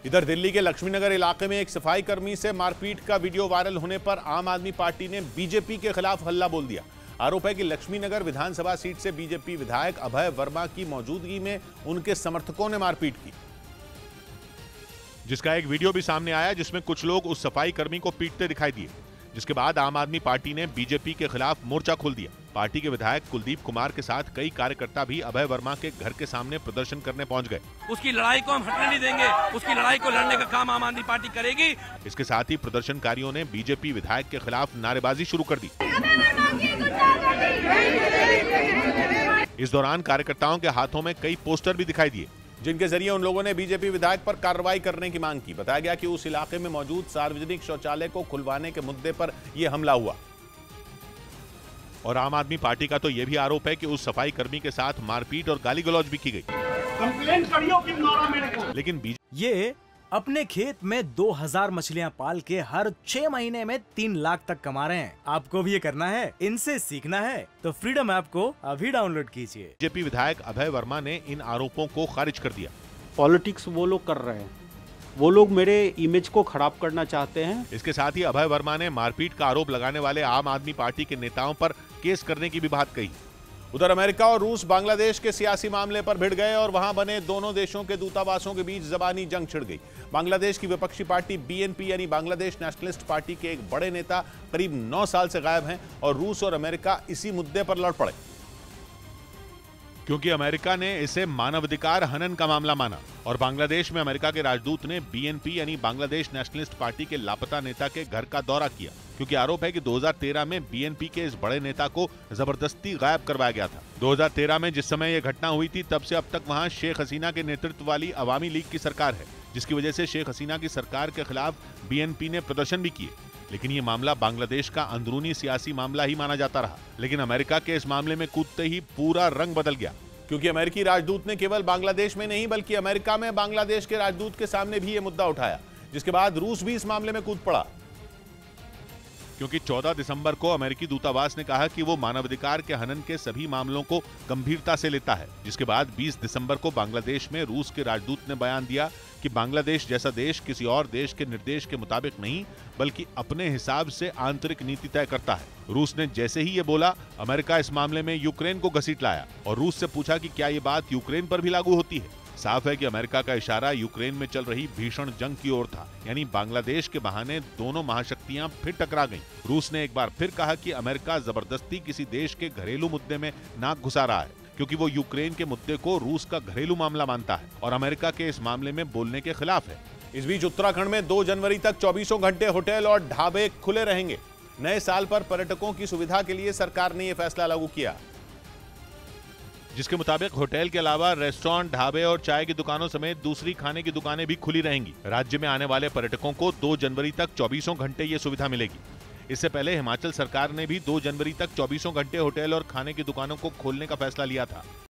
इधर दिल्ली के लक्ष्मीनगर इलाके में एक सफाई कर्मी से मारपीट का वीडियो वायरल होने पर आम आदमी पार्टी ने बीजेपी के खिलाफ हल्ला बोल दिया। आरोप है कि लक्ष्मीनगर विधानसभा सीट से बीजेपी विधायक अभय वर्मा की मौजूदगी में उनके समर्थकों ने मारपीट की, जिसका एक वीडियो भी सामने आया जिसमें कुछ लोग उस सफाई कर्मी को पीटते दिखाई दिए। जिसके बाद आम आदमी पार्टी ने बीजेपी के खिलाफ मोर्चा खोल दिया। पार्टी के विधायक कुलदीप कुमार के साथ कई कार्यकर्ता भी अभय वर्मा के घर के सामने प्रदर्शन करने पहुंच गए। उसकी लड़ाई को हम हटने नहीं देंगे, उसकी लड़ाई को लड़ने का काम आम आदमी पार्टी करेगी। इसके साथ ही प्रदर्शनकारियों ने बीजेपी विधायक के खिलाफ नारेबाजी शुरू कर दी। इस दौरान कार्यकर्ताओं के हाथों में कई पोस्टर भी दिखाई दिए, जिनके जरिए उन लोगों ने बीजेपी विधायक पर कार्रवाई करने की मांग की। बताया गया कि उस इलाके में मौजूद सार्वजनिक शौचालय को खुलवाने के मुद्दे पर यह हमला हुआ। और आम आदमी पार्टी का तो यह भी आरोप है कि उस सफाई कर्मी के साथ मारपीट और गाली गलौज भी की गई। कंप्लेंट करियो कि नौरा मेरे को। लेकिन ये अपने खेत में 2000 मछलियां पाल के हर 6 महीने में 3 लाख तक कमा रहे हैं। आपको भी ये करना है, इनसे सीखना है तो फ्रीडम ऐप को अभी डाउनलोड कीजिए। बीजेपी विधायक अभय वर्मा ने इन आरोपों को खारिज कर दिया। पॉलिटिक्स वो लोग कर रहे हैं, वो लोग मेरे इमेज को खराब करना चाहते हैं। इसके साथ ही अभय वर्मा ने मारपीट का आरोप लगाने वाले आम आदमी पार्टी के नेताओं पर केस करने की भी बात कही। उधर अमेरिका और रूस बांग्लादेश के सियासी मामले पर भिड़ गए और वहां बने दोनों देशों के दूतावासों के बीच जबानी जंग छिड़ गई। बांग्लादेश की विपक्षी पार्टी बीएनपी यानी बांग्लादेश नेशनलिस्ट पार्टी के एक बड़े नेता करीब 9 साल से गायब हैं और रूस और अमेरिका इसी मुद्दे पर लड़ पड़े, क्योंकि अमेरिका ने इसे मानवाधिकार हनन का मामला माना और बांग्लादेश में अमेरिका के राजदूत ने बीएनपी यानी बांग्लादेश नेशनलिस्ट पार्टी के लापता नेता के घर का दौरा किया, क्योंकि आरोप है कि 2013 में बीएनपी के इस बड़े नेता को जबरदस्ती गायब करवाया गया था। 2013 में जिस समय यह घटना हुई थी तब से अब तक वहां शेख हसीना के नेतृत्व वाली अवामी लीग की सरकार है, जिसकी वजह से शेख हसीना की सरकार के खिलाफ बीएनपी ने प्रदर्शन भी किए। लेकिन ये मामला बांग्लादेश का अंदरूनी सियासी मामला ही माना जाता रहा। लेकिन अमेरिका के इस मामले में कूदते ही पूरा रंग बदल गया, क्योंकि अमेरिकी राजदूत ने केवल बांग्लादेश में नहीं बल्कि अमेरिका में बांग्लादेश के राजदूत के सामने भी यह मुद्दा उठाया, जिसके बाद रूस भी इस मामले में कूद पड़ा, क्योंकि 14 दिसंबर को अमेरिकी दूतावास ने कहा कि वो मानवाधिकार के हनन के सभी मामलों को गंभीरता से लेता है। जिसके बाद 20 दिसंबर को बांग्लादेश में रूस के राजदूत ने बयान दिया कि बांग्लादेश जैसा देश किसी और देश के निर्देश के मुताबिक नहीं बल्कि अपने हिसाब से आंतरिक नीति तय करता है। रूस ने जैसे ही ये बोला, अमेरिका इस मामले में यूक्रेन को घसीट लाया और रूस से पूछा कि क्या ये बात यूक्रेन पर भी लागू होती है। साफ है कि अमेरिका का इशारा यूक्रेन में चल रही भीषण जंग की ओर था, यानी बांग्लादेश के बहाने दोनों महाशक्तियां फिर टकरा गईं। रूस ने एक बार फिर कहा कि अमेरिका जबरदस्ती किसी देश के घरेलू मुद्दे में नाक घुसा रहा है, क्योंकि वो यूक्रेन के मुद्दे को रूस का घरेलू मामला मानता है और अमेरिका के इस मामले में बोलने के खिलाफ है। इस बीच उत्तराखंड में 2 जनवरी तक 24 घंटे होटल और ढाबे खुले रहेंगे। नए साल पर पर्यटकों की सुविधा के लिए सरकार ने यह फैसला लागू किया, जिसके मुताबिक होटल के अलावा रेस्टोरेंट, ढाबे और चाय की दुकानों समेत दूसरी खाने की दुकानें भी खुली रहेंगी। राज्य में आने वाले पर्यटकों को 2 जनवरी तक 24 घंटे ये सुविधा मिलेगी। इससे पहले हिमाचल सरकार ने भी 2 जनवरी तक 24 घंटे होटल और खाने की दुकानों को खोलने का फैसला लिया था।